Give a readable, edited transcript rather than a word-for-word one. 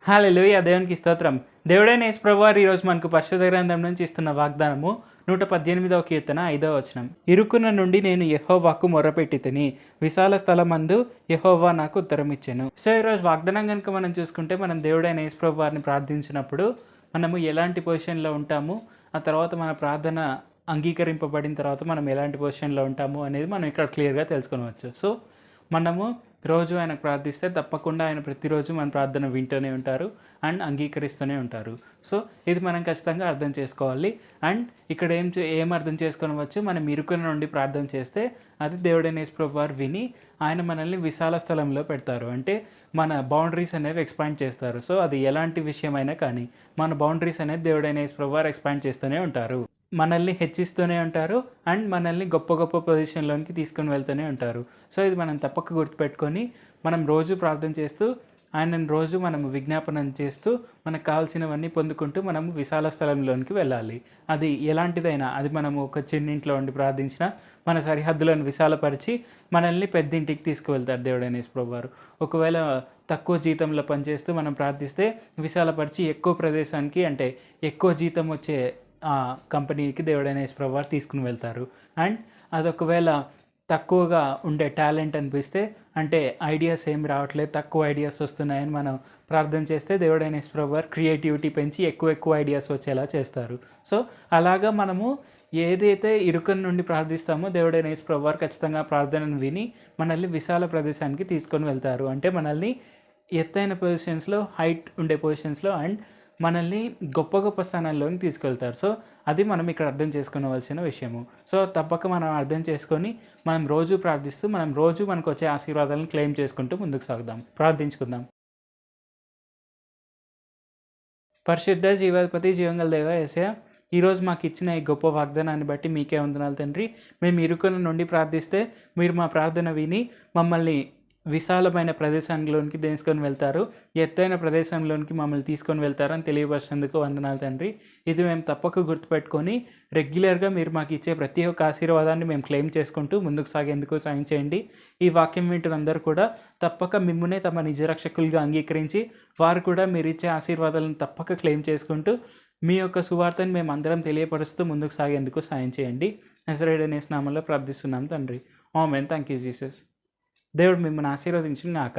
హల్లెలూయా! దేవునికి స్తోత్రం. దేవుడైన యేసు ప్రభువారు ఈరోజు మనకు పరిశుద్ధ గ్రంథం నుంచి ఇస్తున్న వాగ్దానము 118వ కీర్తన 5వ వచనం. ఇరుకున నుండి నేను యెహోవాకు మొర్రపెట్టితిని, విశాల స్థలమందు యెహోవా నాకు ఉత్తరమిచ్చెను. సో ఈరోజు వాగ్దానం కనుక మనం చూసుకుంటే, మనం దేవుడైన యేసు ప్రభువారిని ప్రార్థించినప్పుడు మనము ఎలాంటి పొజిషన్‌లో ఉంటాము, ఆ తర్వాత మన ప్రార్థన అంగీకరింపబడిన తర్వాత మనం ఎలాంటి పొజిషన్‌లో ఉంటాము అనేది మనం ఇక్కడ క్లియర్‌గా తెలుసుకొనవచ్చు. సో మనము రోజు ఆయనకు ప్రార్థిస్తే తప్పకుండా ఆయన ప్రతిరోజు మన ప్రార్థన వింటూనే ఉంటారు అండ్ అంగీకరిస్తూనే ఉంటారు. సో ఇది మనం ఖచ్చితంగా అర్థం చేసుకోవాలి. అండ్ ఇక్కడ ఏం అర్థం చేసుకోవచ్చు, మనం ఇరుకున నుండి ప్రార్థన చేస్తే అది దేవుడైన యేసు ప్రభువారు విని ఆయన మనల్ని విశాల స్థలంలో పెడతారు. అంటే మన బౌండరీస్ అనేవి ఎక్స్పాండ్ చేస్తారు. సో అది ఎలాంటి విషయమైనా కానీ మన బౌండరీస్ అనేది దేవుడైన యేసు ప్రభువారు ఎక్స్పాండ్ చేస్తూనే ఉంటారు. మనల్ని హెచ్చిస్తూనే ఉంటారు అండ్ మనల్ని గొప్ప గొప్ప పొజిషన్‌లోనికి తీసుకొని వెళ్తూనే ఉంటారు. సో ఇది మనం తప్పక గుర్తుపెట్టుకొని మనం రోజు ప్రార్థన చేస్తూ ఆయనను రోజు మనం విజ్ఞాపనం చేస్తూ మనకు కావాల్సినవన్నీ పొందుకుంటూ మనము విశాల స్థలంలోనికి వెళ్ళాలి. అది ఎలాంటిదైనా, అది మనము ఒక చిన్నింట్లో ఉండి ప్రార్థించినా మన సరిహద్దులను విశాలపరిచి మనల్ని పెద్దింటికి తీసుకువెళ్తారు దేవుడైన యేసు ప్రభువారు. ఒకవేళ తక్కువ జీతంలో పనిచేస్తూ మనం ప్రార్థిస్తే విశాలపరిచి ఎక్కువ ప్రదేశానికి, అంటే ఎక్కువ జీతం వచ్చే కంపెనీకి దేవుడైన యేసు ప్రభువారు తీసుకుని వెళ్తారు. అండ్ అది ఒకవేళ తక్కువగా ఉండే టాలెంట్ అనిపిస్తే, అంటే ఐడియాస్ ఏమి రావట్లేదు, తక్కువ ఐడియాస్ వస్తున్నాయని మనం ప్రార్థన చేస్తే దేవుడైన యేసు ప్రభువారు క్రియేటివిటీ పెంచి ఎక్కువ ఐడియాస్ వచ్చేలా చేస్తారు. సో అలాగా మనము ఏదైతే ఇరుకన నుండి ప్రార్థిస్తామో దేవుడైన యేసు ప్రభువారు ఖచ్చితంగా ప్రార్థనను విని మనల్ని విశాల ప్రదేశానికి తీసుకొని వెళ్తారు. అంటే మనల్ని ఎత్తైన పొజిషన్స్‌లో, హైట్ ఉండే పొజిషన్స్‌లో అండ్ మనల్ని గొప్ప గొప్ప స్థానాల్లోకి తీసుకెళ్తారు. సో అది మనం ఇక్కడ అర్థం చేసుకోవలసిన విషయము. సో తప్పక మనం అర్థం చేసుకొని మనం రోజు ప్రార్థిస్తూ మనం రోజు మనకు వచ్చే ఆశీర్వాదాలను క్లెయిమ్ చేసుకుంటూ ముందుకు సాగుదాం. ప్రార్థించుకుందాం. పరిశుద్ధ జీవాధిపతి జీవంగల దేవ యేసయ్య, ఈరోజు మాకు ఇచ్చిన ఈ గొప్ప వాగ్దానాన్ని బట్టి మీకే వందనాలు తండ్రి. మేము ఇరుకున నుండి ప్రార్థిస్తే మీరు మా ప్రార్థన విని మమ్మల్ని విశాలమైన ప్రదేశంలోనికి తీసుకొని వెళ్తారు, ఎత్తైన ప్రదేశంలోనికి మమ్మల్ని తీసుకొని వెళ్తారని తెలియపరిచినందుకు వందనాలు తండ్రి. ఇది మేము తప్పక గుర్తుపెట్టుకొని రెగ్యులర్గా మీరు మాకు ఇచ్చే ప్రతి ఒక్క ఆశీర్వాదాన్ని మేము క్లెయిమ్ చేసుకుంటూ ముందుకు సాగేందుకు సాయం చేయండి. ఈ వాక్యం వింటున్నందరూ కూడా తప్పక మిమ్మునే తమ నిజ రక్షకులుగా అంగీకరించి వారు కూడా మీరు ఇచ్చే ఆశీర్వాదాలను తప్పక క్లెయిమ్ చేసుకుంటూ మీ యొక్క సువార్తను మేము అందరం తెలియపరుస్తూ ముందుకు సాగేందుకు సాయం చేయండి. నజరేయుడైన యేసు నామములో ప్రార్థిస్తున్నాం తండ్రి. ఆమేన్. Thank you Jesus. దేవుడు మిమ్మల్ని ఆశీర్వదించును గాక.